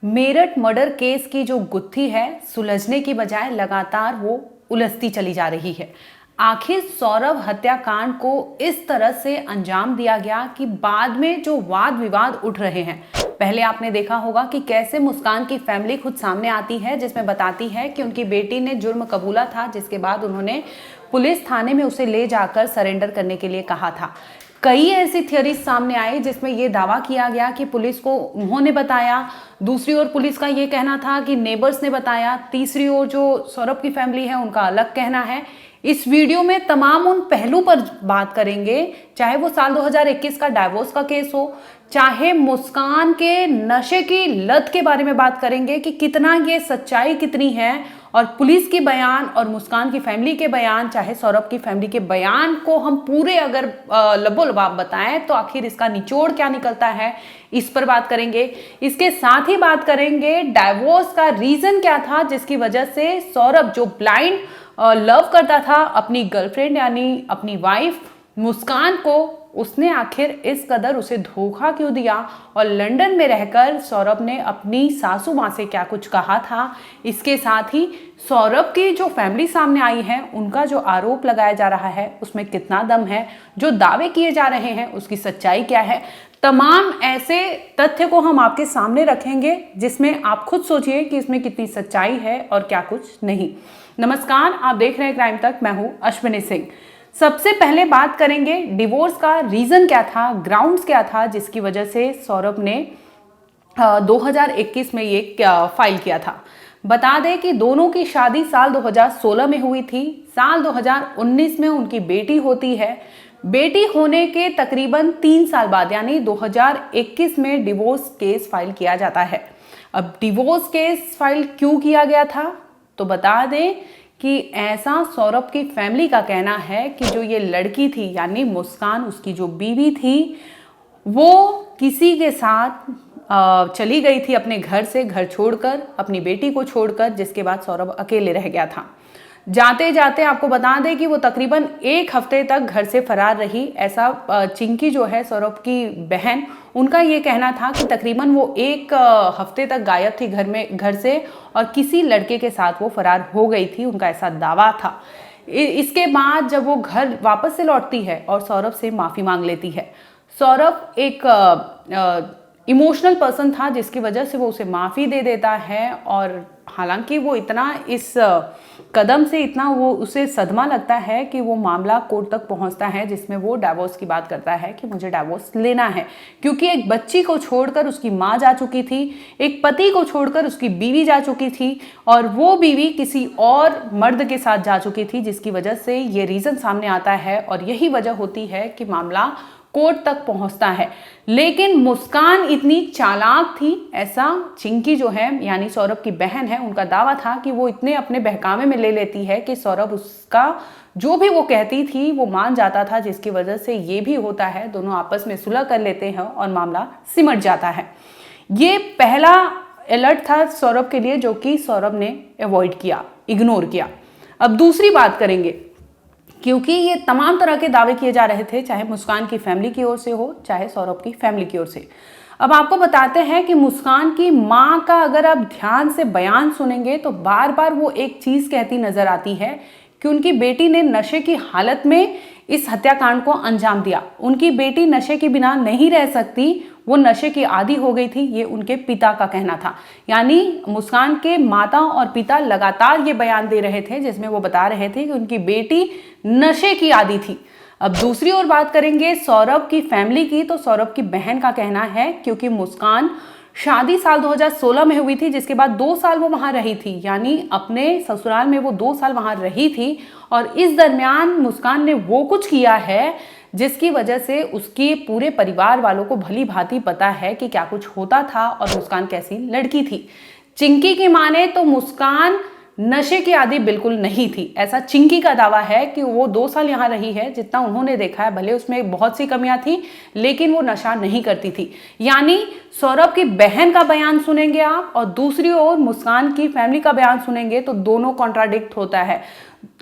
Meerut murder case की जो गुत्थी है सुलझने की बजाय लगातार वो उलझती चली जा रही है। आखिर सौरभ हत्याकांड को इस तरह से अंजाम दिया गया कि बाद में जो वाद विवाद उठ रहे हैं। पहले आपने देखा होगा कि कैसे मुस्कान की फैमिली खुद सामने आती है, जिसमें बताती है कि उनकी बेटी ने जुर्म कबूला था, जिसके बाद उन्होंने पुलिस थाने में उसे ले जाकर सरेंडर करने के लिए कहा था। कई ऐसी थियरीज सामने आई जिसमें यह दावा किया गया कि पुलिस को उन्होंने बताया, दूसरी ओर पुलिस का यह कहना था कि नेबर्स ने बताया, तीसरी ओर जो सौरभ की फैमिली है उनका अलग कहना है। इस वीडियो में तमाम उन पहलू पर बात करेंगे, चाहे वो साल 2021 का डाइवोर्स का केस हो, चाहे मुस्कान के नशे की लत के बारे में बात करेंगे कि कितना ये सच्चाई कितनी है, और पुलिस की बयान और मुस्कान की फैमिली के बयान, चाहे सौरभ की फैमिली के बयान को हम पूरे अगर लबोलबाब बताएं तो आखिर इसका निचोड़ क्या निकलता है, इस पर बात करेंगे। इसके साथ ही बात करेंगे डाइवोर्स का रीजन क्या था जिसकी वजह से सौरभ जो ब्लाइंड लव करता था अपनी गर्लफ्रेंड यानी अपनी वाइफ मुस्कान को, उसने आखिर इस कदर उसे धोखा क्यों दिया, और लंदन में रहकर सौरभ ने अपनी सासू माँ से क्या कुछ कहा था। इसके साथ ही सौरभ की जो फैमिली सामने आई है, उनका जो आरोप लगाया जा रहा है उसमें कितना दम है, जो दावे किए जा रहे हैं उसकी सच्चाई क्या है। तमाम ऐसे तथ्य को हम आपके सामने रखेंगे जिसमें आप खुद सोचिए कि इसमें कितनी सच्चाई है और क्या कुछ नहीं। नमस्कार, आप देख रहे हैं क्राइम तक, मैं हूं अश्विनी सिंह। सबसे पहले बात करेंगे डिवोर्स का रीजन क्या था, ग्राउंड्स क्या था जिसकी वजह से सौरभ ने 2021 में ये फाइल किया था। बता दें कि दोनों की शादी साल 2016 में हुई थी। साल 2019 में उनकी बेटी होती है। बेटी होने के तकरीबन 3 साल बाद यानी 2021 में डिवोर्स केस फाइल किया जाता है। अब डिवोर्स केस फाइल क्यों किया गया था, तो बता दें कि ऐसा सौरभ की फैमिली का कहना है कि जो ये लड़की थी यानी मुस्कान, उसकी जो बीवी थी, वो किसी के साथ चली गई थी अपने घर से, घर छोड़कर, अपनी बेटी को छोड़कर, जिसके बाद सौरभ अकेले रह गया था। जाते जाते आपको बता दें कि वो तकरीबन 1 हफ्ते तक घर से फरार रही। ऐसा चिंकी जो है सौरभ की बहन, उनका ये कहना था कि तकरीबन वो 1 हफ्ते तक गायब थी घर से, और किसी लड़के के साथ वो फरार हो गई थी, उनका ऐसा दावा था। इसके बाद जब वो घर वापस से लौटती है और सौरभ से माफ़ी मांग लेती है। सौरभ एक इमोशनल पर्सन था जिसकी वजह से वो उसे माफ़ी दे देता है, और हालांकि वो इतना इस कदम से इतना वो उसे सदमा लगता है कि वो मामला कोर्ट तक पहुंचता है, जिसमें वो डाइवोर्स की बात करता है कि मुझे डाइवोर्स लेना है, क्योंकि एक बच्ची को छोड़कर उसकी माँ जा चुकी थी, एक पति को छोड़कर उसकी बीवी जा चुकी थी, और वो बीवी किसी और मर्द के साथ जा चुकी थी, जिसकी वजह से ये रीज़न सामने आता है, और यही वजह होती है कि मामला कोर्ट तक पहुंचता है। लेकिन मुस्कान इतनी चालाक थी, ऐसा चिंकी जो है यानी सौरभ की बहन है, उनका दावा था कि वो इतने अपने बहकावे में ले लेती है कि सौरभ उसका जो भी वो कहती थी वो मान जाता था, जिसकी वजह से ये भी होता है, दोनों आपस में सुलह कर लेते हैं और मामला सिमट जाता है। ये पहला अलर्ट था सौरभ के लिए, जो कि सौरभ ने अवॉइड किया, इग्नोर किया। अब दूसरी बात करेंगे, क्योंकि ये तमाम तरह के दावे किए जा रहे थे, चाहे मुस्कान की फैमिली की ओर से हो, चाहे सौरभ की फैमिली की ओर से। अब आपको बताते हैं कि मुस्कान की माँ का अगर आप ध्यान से बयान सुनेंगे तो बार बार वो एक चीज़ कहती नजर आती है कि उनकी बेटी ने नशे की हालत में इस हत्याकांड को अंजाम दिया। उनकी बेटी नशे के बिना नहीं रह सकती, वो नशे की आदी हो गई थी, ये उनके पिता का कहना था। यानी मुस्कान के माता और पिता लगातार ये बयान दे रहे थे जिसमें वो बता रहे थे कि उनकी बेटी नशे की आदी थी। अब दूसरी ओर बात करेंगे सौरभ की फैमिली की, तो सौरभ की बहन का कहना है क्योंकि मुस्कान शादी साल 2016 में हुई थी, जिसके बाद 2 साल वो वहां रही थी, यानी अपने ससुराल में वो 2 साल वहां रही थी, और इस दरमियान मुस्कान ने वो कुछ किया है जिसकी वजह से उसके पूरे परिवार वालों को भली भांति पता है कि क्या कुछ होता था और मुस्कान कैसी लड़की थी। चिंकी की माने तो मुस्कान नशे की आदी बिल्कुल नहीं थी, ऐसा चिंकी का दावा है कि वो 2 साल यहाँ रही है, जितना उन्होंने देखा है, भले उसमें बहुत सी कमियां थी लेकिन वो नशा नहीं करती थी। यानी सौरभ की बहन का बयान सुनेंगे आप और दूसरी ओर मुस्कान की फैमिली का बयान सुनेंगे तो दोनों कॉन्ट्राडिक्ट होता है।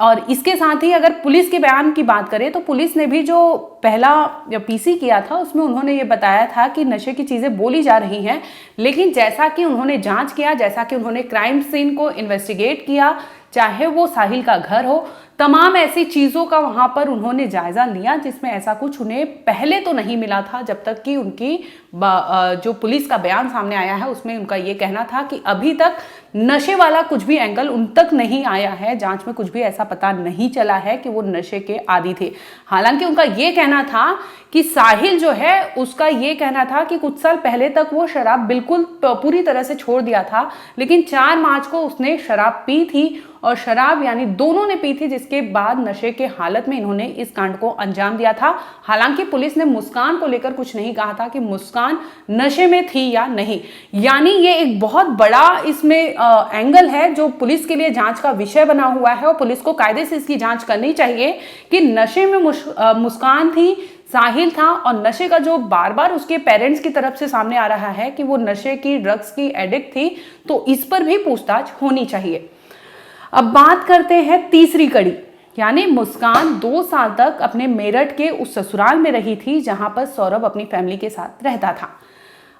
और इसके साथ ही अगर पुलिस के बयान की बात करें तो पुलिस ने भी जो पहला पीसी किया था उसमें उन्होंने ये बताया था कि नशे की चीज़ें बोली जा रही हैं, लेकिन जैसा कि उन्होंने जांच किया, जैसा कि उन्होंने क्राइम सीन को इन्वेस्टिगेट किया, चाहे वो साहिल का घर हो, तमाम ऐसी चीज़ों का वहाँ पर उन्होंने जायज़ा लिया जिसमें ऐसा कुछ उन्हें पहले तो नहीं मिला था, जब तक कि उनकी जो पुलिस का बयान सामने आया है उसमें उनका ये कहना था कि अभी तक नशे वाला कुछ भी एंगल उन तक नहीं आया है, जांच में कुछ भी ऐसा पता नहीं चला है कि वो नशे के आदी थे। हालांकि उनका ये कहना था कि साहिल जो है उसका ये कहना था कि कुछ साल पहले तक वो शराब बिल्कुल पूरी तरह से छोड़ दिया था, लेकिन 4 मार्च को उसने शराब पी थी और शराब यानी दोनों ने पी थी, जिसके बाद नशे के हालत में इन्होंने इस कांड को अंजाम दिया था। हालांकि पुलिस ने मुस्कान को लेकर कुछ नहीं कहा था कि मुस्कान नशे में थी या नहीं, यानी ये एक बहुत बड़ा इसमें एंगल है जो पुलिस के लिए जांच का विषय बना हुआ है और पुलिस को कायदे से इसकी जांच करनी चाहिए कि नशे में मुस्कान थी, साहिल था, और नशे का जो बार बार उसके पेरेंट्स की तरफ से सामने आ रहा है कि वो नशे की, ड्रग्स की एडिक्ट थी, तो इस पर भी पूछताछ होनी चाहिए। अब बात करते हैं तीसरी कड़ी, यानी मुस्कान 2 साल तक अपने मेरठ के उस ससुराल में रही थी जहां पर सौरभ अपनी फैमिली के साथ रहता था।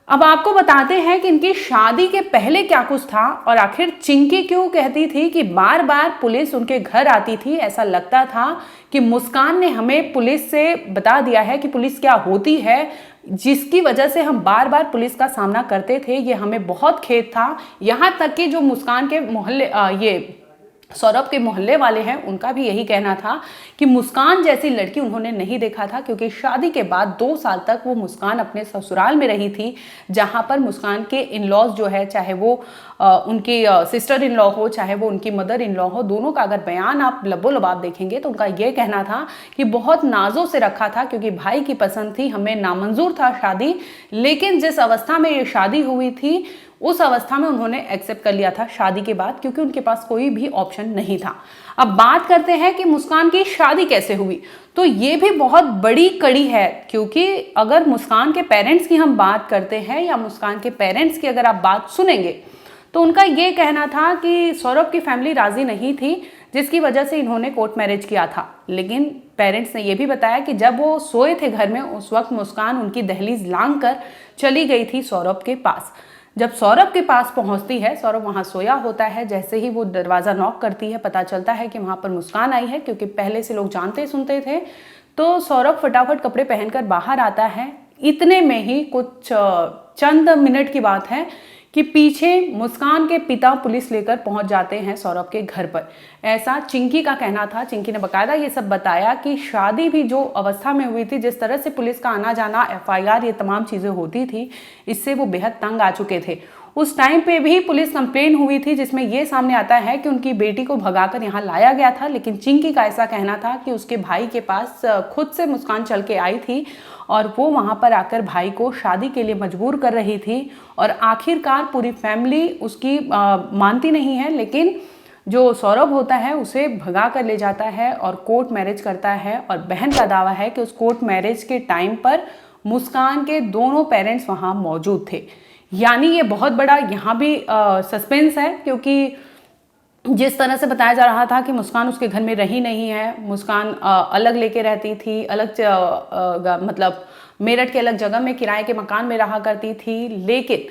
अब आपको बताते हैं कि इनकी शादी के पहले क्या कुछ था और आखिर चिंकी क्यों कहती थी कि बार बार पुलिस उनके घर आती थी। ऐसा लगता था कि मुस्कान ने हमें पुलिस से बता दिया है कि पुलिस क्या होती है, जिसकी वजह से हम बार बार पुलिस का सामना करते थे, ये हमें बहुत खेद था। यहाँ तक कि जो मुस्कान के मोहल्ले ये सौरभ के मोहल्ले वाले हैं उनका भी यही कहना था कि मुस्कान जैसी लड़की उन्होंने नहीं देखा था, क्योंकि शादी के बाद 2 साल तक वो मुस्कान अपने ससुराल में रही थी जहां पर मुस्कान के इन लॉज जो है, चाहे वो उनकी सिस्टर इन लॉ हो, चाहे वो उनकी मदर इन लॉ हो, दोनों का अगर बयान आप लबो लबाब देखेंगे तो उनका ये कहना था कि बहुत नाजों से रखा था क्योंकि भाई की पसंद थी, हमें नामंजूर था शादी, लेकिन जिस अवस्था में ये शादी हुई थी उस अवस्था में उन्होंने एक्सेप्ट कर लिया था शादी के बाद, क्योंकि उनके पास कोई भी ऑप्शन नहीं था। अब बात करते हैं कि मुस्कान की शादी कैसे हुई, तो ये भी बहुत बड़ी कड़ी है, क्योंकि अगर मुस्कान के पेरेंट्स की हम बात करते हैं या मुस्कान के पेरेंट्स की अगर आप बात सुनेंगे तो उनका ये कहना था कि सौरभ की फैमिली राजी नहीं थी, जिसकी वजह से इन्होंने कोर्ट मैरिज किया था। लेकिन पेरेंट्स ने यह भी बताया कि जब वो सोए थे घर में उस वक्त मुस्कान उनकी दहलीज लांघ कर चली गई थी सौरभ के पास। जब सौरभ के पास पहुंचती है, सौरभ वहां सोया होता है, जैसे ही वो दरवाज़ा नॉक करती है पता चलता है कि वहां पर मुस्कान आई है, क्योंकि पहले से लोग जानते सुनते थे। तो सौरभ फटाफट कपड़े पहनकर बाहर आता है। इतने में ही कुछ चंद मिनट की बात है कि पीछे मुस्कान के पिता पुलिस लेकर पहुंच जाते हैं सौरभ के घर पर। ऐसा चिंकी का कहना था। चिंकी ने बकायदा ये सब बताया कि शादी भी जो अवस्था में हुई थी, जिस तरह से पुलिस का आना जाना, एफआईआर, ये तमाम चीज़ें होती थी, इससे वो बेहद तंग आ चुके थे। उस टाइम पे भी पुलिस कंप्लेन हुई थी जिसमें ये सामने आता है कि उनकी बेटी को भगाकर यहाँ लाया गया था, लेकिन चिंकी का ऐसा कहना था कि उसके भाई के पास खुद से मुस्कान चल के आई थी और वो वहाँ पर आकर भाई को शादी के लिए मजबूर कर रही थी। और आखिरकार पूरी फैमिली उसकी मानती नहीं है, लेकिन जो सौरभ होता है उसे भगा कर ले जाता है और कोर्ट मैरिज करता है। और बहन का दावा है कि उस कोर्ट मैरिज के टाइम पर मुस्कान के दोनों पेरेंट्स वहाँ मौजूद थे। यानी ये बहुत बड़ा यहाँ भी सस्पेंस है, क्योंकि जिस तरह से बताया जा रहा था कि मुस्कान उसके घर में रही नहीं है, मुस्कान अलग लेके रहती थी, मतलब मेरठ के अलग जगह में किराए के मकान में रहा करती थी। लेकिन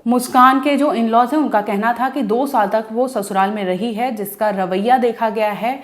मुस्कान के जो इन लॉज हैं उनका कहना था कि 2 साल तक वो ससुराल में रही है, जिसका रवैया देखा गया है।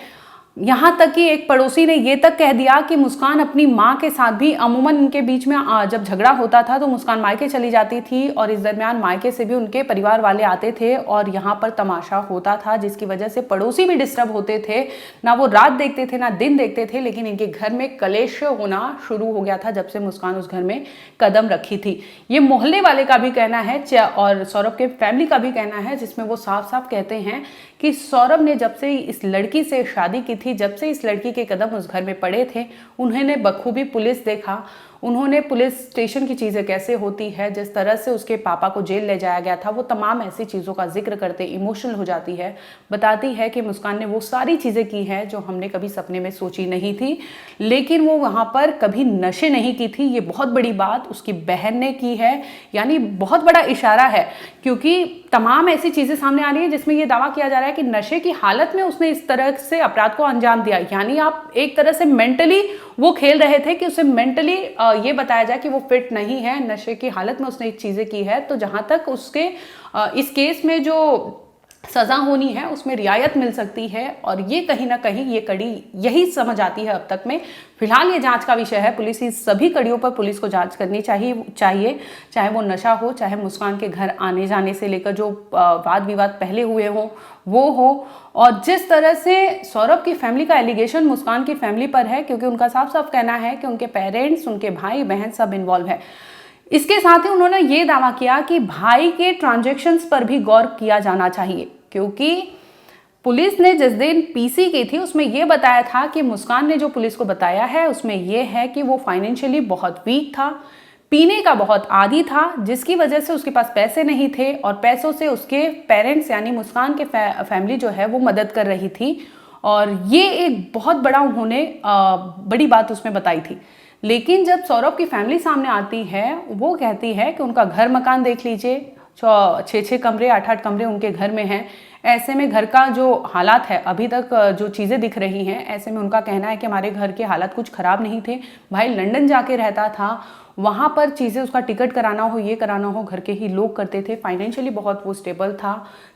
यहाँ तक कि एक पड़ोसी ने ये तक कह दिया कि मुस्कान अपनी माँ के साथ भी अमूमन इनके बीच में जब झगड़ा होता था तो मुस्कान मायके चली जाती थी और इस दरमियान मायके से भी उनके परिवार वाले आते थे और यहाँ पर तमाशा होता था, जिसकी वजह से पड़ोसी भी डिस्टर्ब होते थे। ना वो रात देखते थे ना दिन देखते थे, लेकिन इनके घर में कलेश होना शुरू हो गया था जब से मुस्कान उस घर में कदम रखी थी। ये मोहल्ले वाले का भी कहना है और सौरभ के फैमिली का भी कहना है, जिसमें वो साफ साफ कहते हैं कि सौरभ ने जब से इस लड़की से शादी की थी, जब से इस लड़की के कदम उस घर में पड़े थे, उन्होंने बखूबी पुलिस देखा, उन्होंने पुलिस स्टेशन की चीज़ें कैसे होती है, जिस तरह से उसके पापा को जेल ले जाया गया था, वो तमाम ऐसी चीज़ों का जिक्र करते इमोशनल हो जाती है। बताती है कि मुस्कान ने वो सारी चीज़ें की हैं जो हमने कभी सपने में सोची नहीं थी, लेकिन वो वहाँ पर कभी नशे नहीं की थी। ये बहुत बड़ी बात उसकी बहन ने की है, यानी बहुत बड़ा इशारा है, क्योंकि तमाम ऐसी चीज़ें सामने आ रही है जिसमें ये दावा किया जा रहा है कि नशे की हालत में उसने इस तरह से अपराध को अंजाम दिया। यानी आप एक तरह से मेंटली वो खेल रहे थे कि उसे मेंटली ये बताया जाए कि वो फिट नहीं है, नशे की हालत में उसने चीज़ें की है। तो जहाँ तक उसके इस केस में जो सजा होनी है उसमें रियायत मिल सकती है, और ये कहीं ना कहीं ये कड़ी यही समझ आती है अब तक में। फिलहाल ये जांच का विषय है, पुलिस इस सभी कड़ियों पर पुलिस को जांच करनी चाहिए, चाहे वो नशा हो, चाहे मुस्कान के घर आने जाने से लेकर जो वाद विवाद पहले हुए हों वो हो। और जिस तरह से सौरभ की फैमिली का एलिगेशन मुस्कान की फैमिली पर है, क्योंकि उनका साफ साफ कहना है कि उनके पेरेंट्स, उनके भाई बहन सब इन्वॉल्व है। इसके साथ ही उन्होंने ये दावा किया कि भाई के ट्रांजैक्शंस पर भी गौर किया जाना चाहिए, क्योंकि पुलिस ने जिस दिन पीसी की थी उसमें यह बताया था कि मुस्कान ने जो पुलिस को बताया है उसमें यह है कि वो फाइनेंशियली बहुत वीक था, पीने का बहुत आदी था, जिसकी वजह से उसके पास पैसे नहीं थे और पैसों से उसके पेरेंट्स यानी मुस्कान के फैमिली जो है वो मदद कर रही थी। और ये एक बहुत बड़ा उन्होंने बड़ी बात उसमें बताई थी। लेकिन जब सौरभ की फैमिली सामने आती है, वो कहती है कि उनका घर मकान देख लीजिए, 6-6 कमरे 8-8 कमरे उनके घर में हैं। ऐसे में घर का जो हालात है, अभी तक जो चीज़ें दिख रही हैं, ऐसे में उनका कहना है कि हमारे घर के हालात कुछ ख़राब नहीं थे। भाई लंदन जाके रहता था, वहाँ पर चीज़ें उसका टिकट कराना हो, ये कराना हो, घर के ही लोग करते थे। फाइनेंशियली बहुत वो स्टेबल था।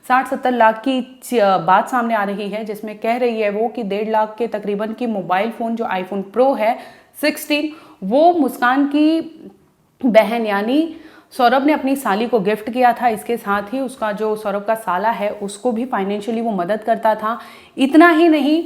60-70 लाख की बात सामने आ रही है, जिसमें कह रही है वो कि 1.5 लाख के तकरीबन की मोबाइल फ़ोन जो आईफोन प्रो है 16, वो मुस्कान की बहन यानी सौरभ ने अपनी साली को गिफ्ट किया था। इसके साथ ही उसका जो सौरभ का साला है उसको भी फाइनेंशियली वो मदद करता था। इतना ही नहीं,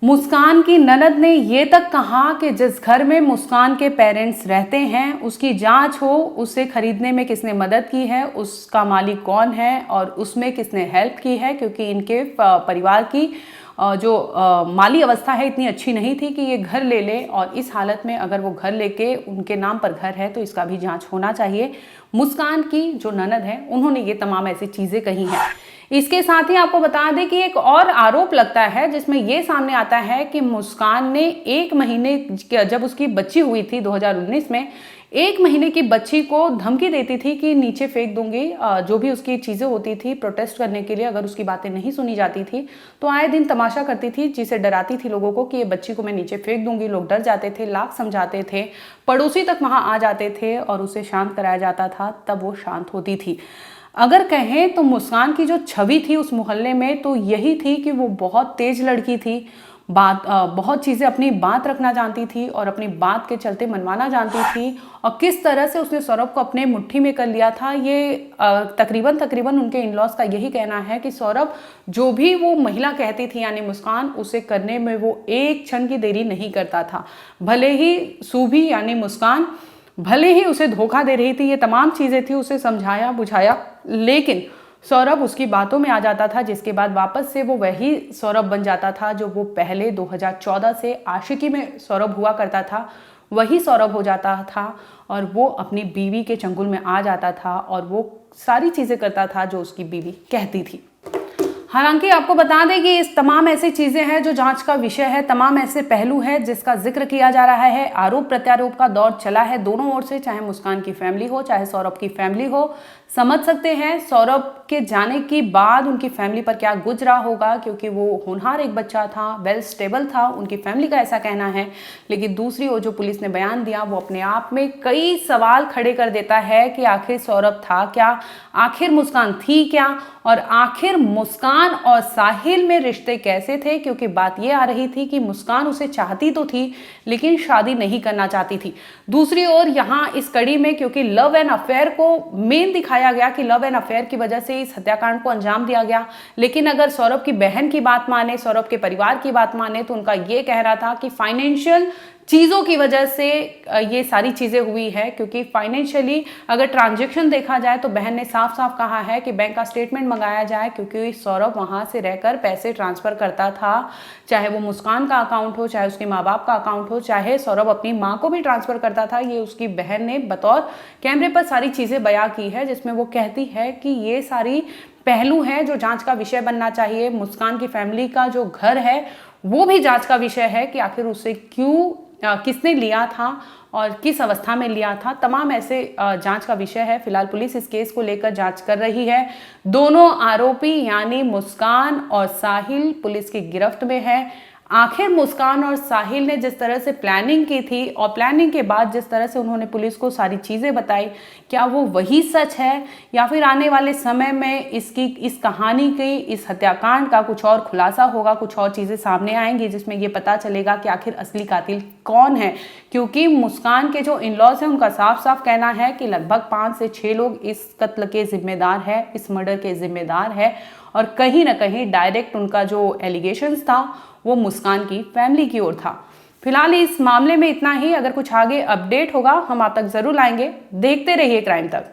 मुस्कान की ननद ने ये तक कहा कि जिस घर में मुस्कान के पेरेंट्स रहते हैं उसकी जांच हो, उसे खरीदने में किसने मदद की है, उसका मालिक कौन है और उसमें किसने हेल्प की है, क्योंकि इनके परिवार की जो माली अवस्था है इतनी अच्छी नहीं थी कि ये घर ले ले। और इस हालत में अगर वो घर लेके उनके नाम पर घर है तो इसका भी जांच होना चाहिए। मुस्कान की जो ननद है उन्होंने ये तमाम ऐसी चीज़ें कही हैं। इसके साथ ही आपको बता दें कि एक और आरोप लगता है जिसमें ये सामने आता है कि मुस्कान ने 1 महीने जब उसकी बच्ची हुई थी 2019 में, 1 महीने की बच्ची को धमकी देती थी कि नीचे फेंक दूंगी। जो भी उसकी चीज़ें होती थी प्रोटेस्ट करने के लिए, अगर उसकी बातें नहीं सुनी जाती थी तो आए दिन तमाशा करती थी, जिसे डराती थी लोगों को कि ये बच्ची को मैं नीचे फेंक दूंगी। लोग डर जाते थे, लाख समझाते थे, पड़ोसी तक वहाँ आ जाते थे और उसे शांत कराया जाता था, तब वो शांत होती थी। अगर कहें तो मुस्कान की जो छवि थी उस मोहल्ले में तो यही थी कि वो बहुत तेज लड़की थी, बहुत चीज़ें अपनी बात रखना जानती थी और अपनी बात के चलते मनवाना जानती थी। और किस तरह से उसने सौरभ को अपने मुट्ठी में कर लिया था, ये तकरीबन उनके इन-लॉज का यही कहना है कि सौरभ जो भी वो महिला कहती थी यानी मुस्कान, उसे करने में वो एक क्षण की देरी नहीं करता था। भले ही सूभी यानी मुस्कान भले ही उसे धोखा दे रही थी, ये तमाम चीज़ें थी, उसे समझाया बुझाया, लेकिन सौरभ उसकी बातों में आ जाता था, जिसके बाद वापस से वो वही सौरभ बन जाता था जो वो पहले 2014 से आशिकी में सौरभ हुआ करता था, वही सौरभ हो जाता था और वो अपनी बीवी के चंगुल में आ जाता था और वो सारी चीज़ें करता था जो उसकी बीवी कहती थी। हालांकि आपको बता दें कि इस तमाम ऐसी चीज़ें हैं जो जांच का विषय है, तमाम ऐसे पहलू हैं जिसका जिक्र किया जा रहा है। आरोप प्रत्यारोप का दौर चला है दोनों ओर से, चाहे मुस्कान की फैमिली हो चाहे सौरभ की फैमिली हो। समझ सकते हैं सौरभ के जाने के बाद उनकी फैमिली पर क्या गुजरा होगा, क्योंकि वो होनहार एक बच्चा था, वेल स्टेबल था, उनकी फैमिली का ऐसा कहना है। लेकिन दूसरी ओर जो पुलिस ने बयान दिया वो अपने आप में कई सवाल खड़े कर देता है कि आखिर सौरभ था क्या, आखिर मुस्कान थी क्या, और आखिर मुस्कान और साहिल में रिश्ते कैसे थे। क्योंकि बात ये आ रही थी कि मुस्कान उसे चाहती तो थी लेकिन शादी नहीं करना चाहती थी। दूसरी ओर यहाँ इस कड़ी में क्योंकि लव एंड अफेयर को मेन दिखाया गया कि लव एंड अफेयर की वजह से इस हत्याकांड को अंजाम दिया गया, लेकिन अगर सौरभ की बहन की बात माने, सौरभ के परिवार की बात माने, तो उनका ये कहना था कि फाइनेंशियल चीज़ों की वजह से ये सारी चीज़ें हुई है, क्योंकि फाइनेंशियली अगर ट्रांजैक्शन देखा जाए तो बहन ने साफ साफ कहा है कि बैंक का स्टेटमेंट मंगाया जाए, क्योंकि सौरभ वहाँ से रहकर पैसे ट्रांसफ़र करता था, चाहे वो मुस्कान का अकाउंट हो, चाहे उसके माँ बाप का अकाउंट हो, चाहे सौरभ अपनी माँ को भी ट्रांसफ़र करता था। ये उसकी बहन ने बतौर कैमरे पर सारी चीज़ें बयां की है, जिसमें वो कहती है कि ये सारी पहलू हैं जो जांच का विषय बनना चाहिए। मुस्कान की फैमिली का जो घर है वो भी जांच का विषय है कि आखिर उसे किसने लिया था और किस अवस्था में लिया था। तमाम ऐसे जांच का विषय है। फिलहाल पुलिस इस केस को लेकर जांच कर रही है। दोनों आरोपी यानी मुस्कान और साहिल पुलिस की गिरफ्त में है। आखिर मुस्कान और साहिल ने जिस तरह से प्लानिंग की थी और प्लानिंग के बाद जिस तरह से उन्होंने पुलिस को सारी चीज़ें बताई, क्या वो वही सच है या फिर आने वाले समय में इस कहानी की, इस हत्याकांड का कुछ और खुलासा होगा, कुछ और चीज़ें सामने आएंगी जिसमें ये पता चलेगा कि आखिर असली कातिल कौन है। क्योंकि मुस्कान के जो इन-लॉज हैं उनका साफ साफ कहना है कि लगभग 5 से 6 लोग इस कत्ल के जिम्मेदार है, इस मर्डर के जिम्मेदार है, और कहीं ना कहीं डायरेक्ट उनका जो एलिगेशंस था वो मुस्कान की फैमिली की ओर था। फिलहाल इस मामले में इतना ही। अगर कुछ आगे अपडेट होगा हम आप तक जरूर लाएंगे। देखते रहिए क्राइम तक।